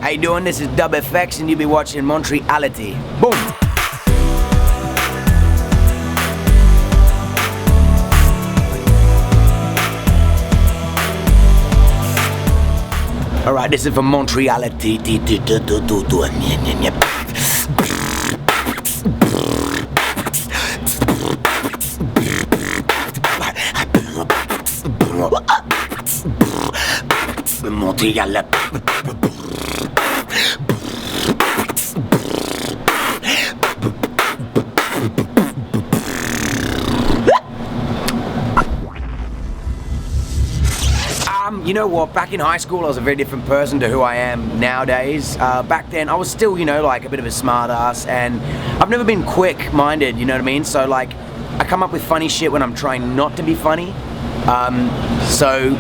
How you doing? This is DubFx and you'll be watching Montreality. Boom! Alright, this is for Montreality. You know what, back in high school I was a very different person to who I am nowadays. Back then I was still, you know, like a bit of a smart ass, and I've never been quick-minded, you know what I mean? So like, I come up with funny shit when I'm trying not to be funny. So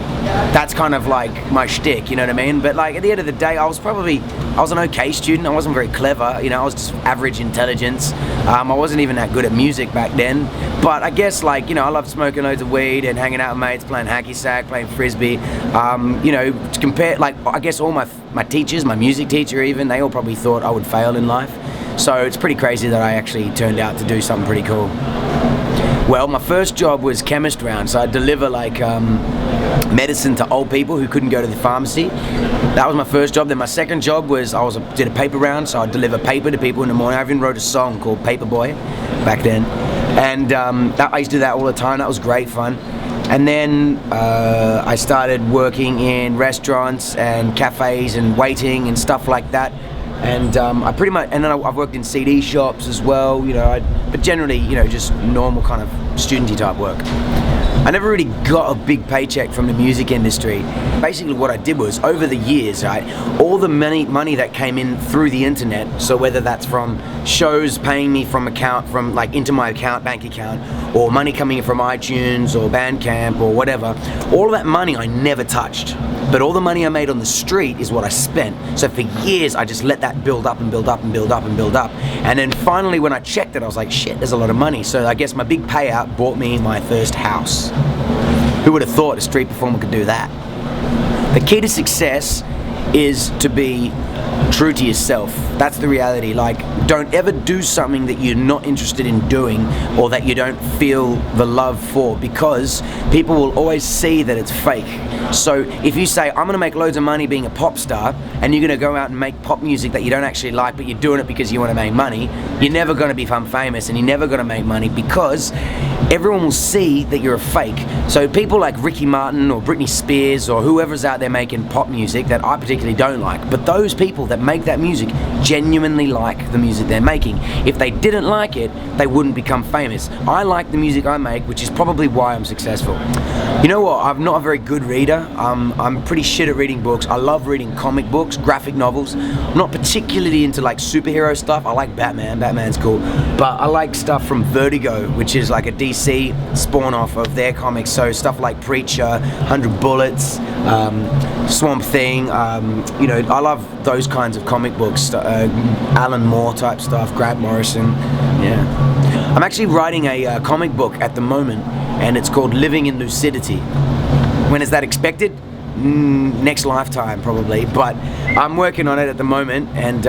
that's kind of like my shtick, you know what I mean? But like at the end of the day, I was an okay student. I wasn't very clever, you know, I was just average intelligence. I wasn't even that good at music back then. But I guess, like, you know, I loved smoking loads of weed and hanging out with mates, playing hacky sack, playing frisbee. You know, to compare, like, I guess all my teachers, my music teacher even, they all probably thought I would fail in life. So it's pretty crazy that I actually turned out to do something pretty cool. Well, my first job was chemist round, so I'd deliver like medicine to old people who couldn't go to the pharmacy. That was my first job. Then my second job was did a paper round, so I'd deliver paper to people in the morning. I even wrote a song called Paperboy back then, and I used to do that all the time. That was great fun. And then I started working in restaurants and cafes and waiting and stuff like that. And then I've worked in CD shops as well, you know, but generally, you know, just normal kind of studenty type work. I never really got a big paycheck from the music industry. Basically what I did was, over the years, right, all the money that came in through the internet, so whether that's from shows paying me from like into my bank account, or money coming in from iTunes or Bandcamp or whatever, all of that money I never touched. But all the money I made on the street is what I spent. So for years, I just let that build up and build up and build up and build up. And then finally, when I checked it, I was like, shit, there's a lot of money. So I guess my big payout bought me my first house. Who would have thought a street performer could do that? The key to success is to be true to yourself. That's the reality. Like, don't ever do something that you're not interested in doing or that you don't feel the love for, because people will always see that it's fake. So if you say, I'm gonna make loads of money being a pop star, and you're gonna go out and make pop music that you don't actually like, but you're doing it because you wanna make money, you're never gonna become famous and you're never gonna make money, because everyone will see that you're a fake. So people like Ricky Martin or Britney Spears or whoever's out there making pop music that I particularly don't like, but those people that make that music genuinely like the music they're making. If they didn't like it, they wouldn't become famous. I like the music I make, which is probably why I'm successful. You know what, I'm not a very good reader. I'm pretty shit at reading books. I love reading comic books, graphic novels. I'm not particularly into like superhero stuff. I like Batman's cool. But I like stuff from Vertigo, which is like a DC spawn-off of their comics. So stuff like Preacher, 100 Bullets, Swamp Thing. You know, I love those kinds of comic books. Alan Moore type stuff, Grant Morrison, yeah. I'm actually writing a comic book at the moment, and it's called Living in Lucidity. When is that expected? Next lifetime, probably, but I'm working on it at the moment, and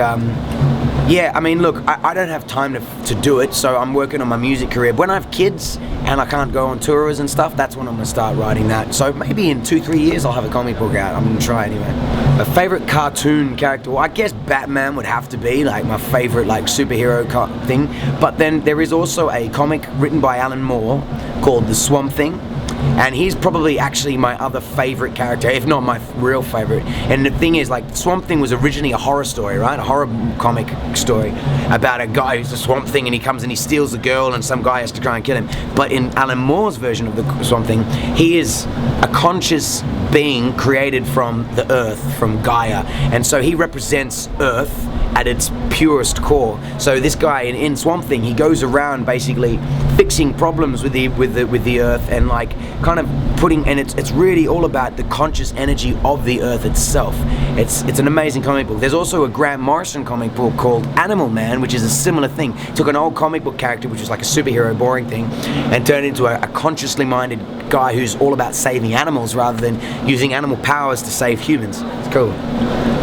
yeah, I mean, look, I don't have time to do it, so I'm working on my music career. When I have kids and I can't go on tours and stuff, that's when I'm gonna start writing that. So maybe in 2-3 years I'll have a comic book out. I'm gonna try anyway. My favorite cartoon character, well, I guess Batman would have to be like my favorite like superhero thing, but then there is also a comic written by Alan Moore called The Swamp Thing. And he's probably actually my other favorite character, if not my real favorite. And the thing is, like, Swamp Thing was originally a horror story, right? A horror comic story about a guy who's a Swamp Thing, and he comes and he steals the girl, and some guy has to try and kill him. But in Alan Moore's version of the Swamp Thing, he is a conscious being created from the earth, from Gaia. And so he represents Earth at its purest core. So this guy in Swamp Thing, he goes around basically fixing problems with the earth, and like kind of putting, and it's really all about the conscious energy of the earth itself. It's an amazing comic book. There's also a Grant Morrison comic book called Animal Man, which is a similar thing. Took an old comic book character, which was like a superhero boring thing, and turned it into a consciously minded guy who's all about saving animals rather than using animal powers to save humans. It's cool.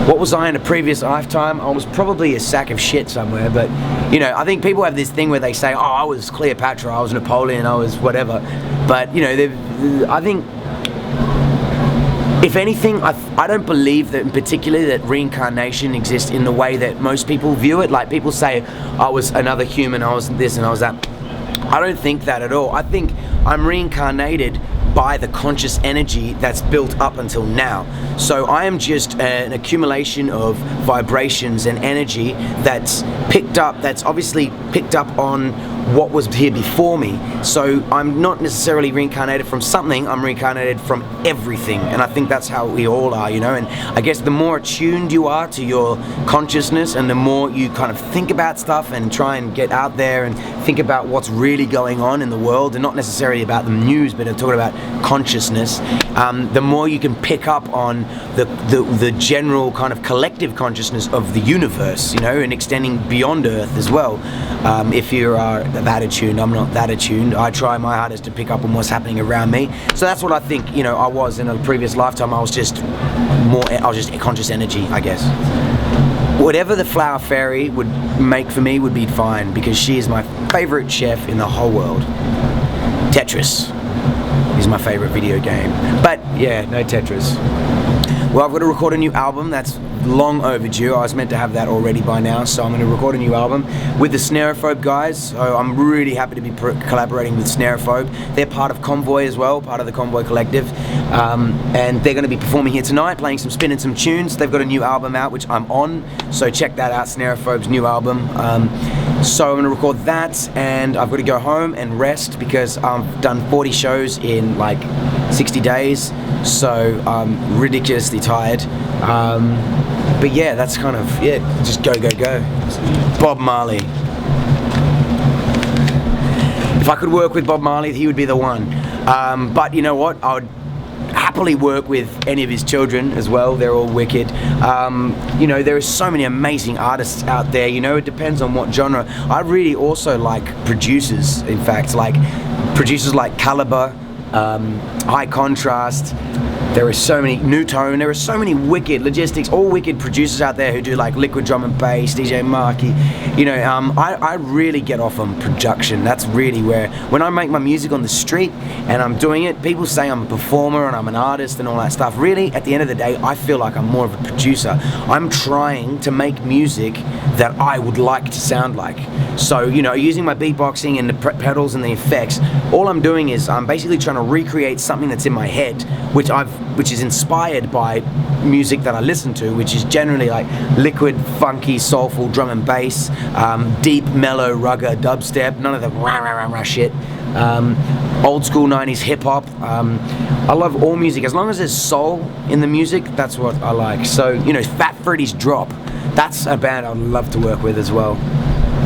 what was I in a previous lifetime? I was probably a sack of shit somewhere, but you know, I think people have this thing where they say, oh, I was Cleopatra, I was Napoleon, I was whatever. But you know, I think, if anything, I don't believe that in particular that reincarnation exists in the way that most people view it. Like people say, I was another human, I was this and I was that. I don't think that at all. I think I'm reincarnated by the conscious energy that's built up until now. So I am just an accumulation of vibrations and energy that's picked up, that's obviously picked up on what was here before me. So I'm not necessarily reincarnated from something, I'm reincarnated from everything. And I think that's how we all are, you know. And I guess the more attuned you are to your consciousness and the more you kind of think about stuff and try and get out there and think about what's really going on in the world, and not necessarily about the news, but I'm talking about consciousness, the more you can pick up on the general kind of collective consciousness of the universe, you know, and extending beyond Earth as well. If you are that attuned, I'm not that attuned. I try my hardest to pick up on what's happening around me. So that's what I think, you know, I was in a previous lifetime. I was just conscious energy, I guess. Whatever the flower fairy would make for me would be fine, because she is my favorite chef in the whole world. Tetris is my favorite video game. But yeah, no Tetris. Well, I've got to record a new album. That's long overdue. I was meant to have that already by now, so I'm going to record a new album with the Snarophobe guys. So I'm really happy to be collaborating with Snarophobe. They're part of Convoy as well, part of the Convoy Collective, and they're going to be performing here tonight, playing some spin and some tunes. They've got a new album out, which I'm on, so check that out, Snarophobe's new album. So I'm going to record that, and I've got to go home and rest because I've done 40 shows in like 60 days, so I'm ridiculously tired. But yeah, that's kind of, yeah, just go. Bob Marley. If I could work with Bob Marley, he would be the one. But you know what? I would happily work with any of his children as well. They're all wicked. You know, there are so many amazing artists out there. You know, it depends on what genre. I really also like producers, in fact, like producers like Caliber, High Contrast. There are so many, New Tone, there are so many wicked logistics, all wicked producers out there who do like liquid drum and bass, DJ Marky. You know, I really get off on production. That's really where, when I make my music on the street and I'm doing it, people say I'm a performer and I'm an artist and all that stuff. Really, at the end of the day, I feel like I'm more of a producer. I'm trying to make music that I would like to sound like. So, you know, using my beatboxing and the pedals and the effects, all I'm doing is I'm basically trying to recreate something that's in my head, which is inspired by music that I listen to, which is generally like liquid, funky, soulful drum and bass, deep, mellow, rugged dubstep, none of the rah shit. Old school 90s hip hop. I love all music. As long as there's soul in the music, that's what I like. So, you know, Fat Freddy's Drop, that's a band I'd love to work with as well.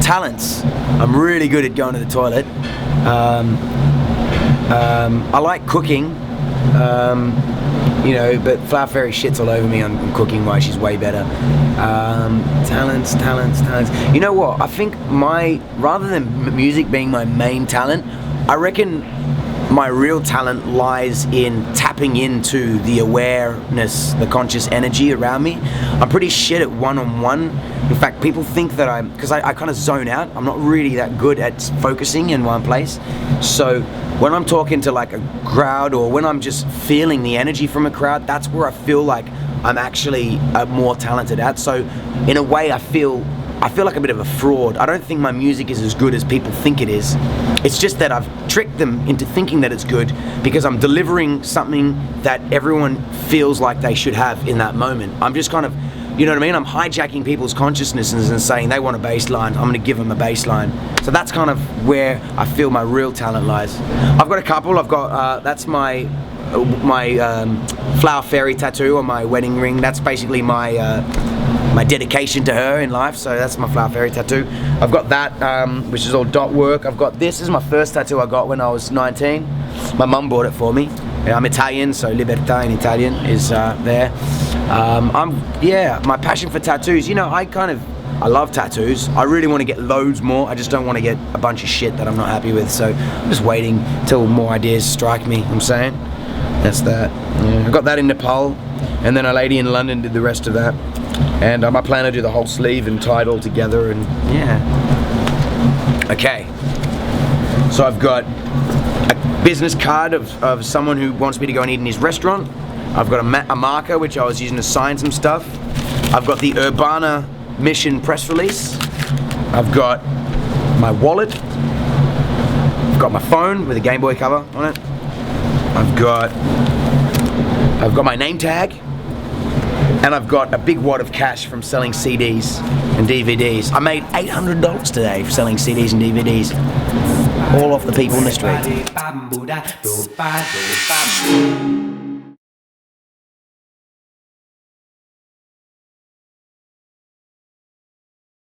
Talents. I'm really good at going to the toilet. I like cooking. You know, but Flower Fairy shits all over me on cooking wise. She's way better. Talents. You know what? I think rather than music being my main talent, I reckon my real talent lies in tapping into the awareness, the conscious energy around me. I'm pretty shit at one-on-one. In fact, people think that because I kind of zone out. I'm not really that good at focusing in one place. So when I'm talking to like a crowd, or when I'm just feeling the energy from a crowd, that's where I feel like I'm actually more talented at. So in a way, I feel like a bit of a fraud. I don't think my music is as good as people think it is. It's just that I've tricked them into thinking that it's good because I'm delivering something that everyone feels like they should have in that moment. I'm just kind of, you know what I mean? I'm hijacking people's consciousnesses and saying they want a bass line, I'm gonna give them a bass line. So that's kind of where I feel my real talent lies. I've got a couple. I've got, that's my Flower Fairy tattoo on my wedding ring. That's basically my dedication to her in life, so that's my Flower Fairy tattoo. I've got that, which is all dot work. I've got this is my first tattoo I got when I was 19. My mum bought it for me. I'm Italian, so libertà in Italian is there. My passion for tattoos, you know, I love tattoos. I really want to get loads more. I just don't want to get a bunch of shit that I'm not happy with, so I'm just waiting till more ideas strike me, I'm saying. That's that. Yeah. I got that in Nepal, and then a lady in London did the rest of that. And I plan to do the whole sleeve and title together, and yeah. Okay. So I've got a business card of someone who wants me to go and eat in his restaurant. I've got a marker which I was using to sign some stuff. I've got the Urbana mission press release. I've got my wallet. I've got my phone with a Game Boy cover on it. I've got my name tag. And I've got a big wad of cash from selling CDs and DVDs. I made $800 today for selling CDs and DVDs. All off the people in the street.